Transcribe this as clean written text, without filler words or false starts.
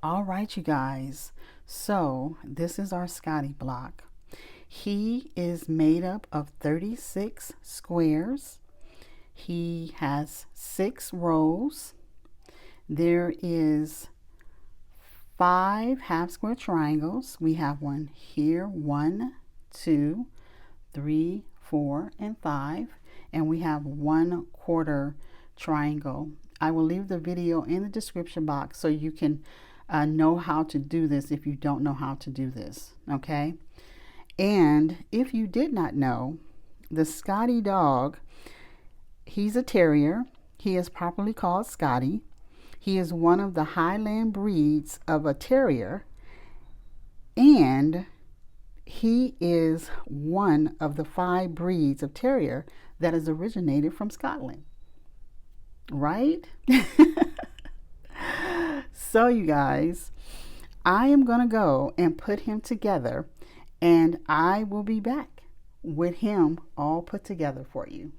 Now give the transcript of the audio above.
All right, you guys. So this is our Scotty block. He is made up of 36 squares. He has 6 rows. There is 5 half square triangles. We have one here, 1, 2, 3, 4, and 5. And we have 1/4 triangle. I will leave the video in the description box so you can know how to do this if you don't know how to do this, okay? And if you did not know, the Scotty dog, he's a terrier. He is properly called Scotty. He is one of the Highland breeds of a terrier, and he is one of the 5 breeds of terrier that is originated from Scotland, right? So you guys, I am going to go and put him together, and I will be back with him all put together for you.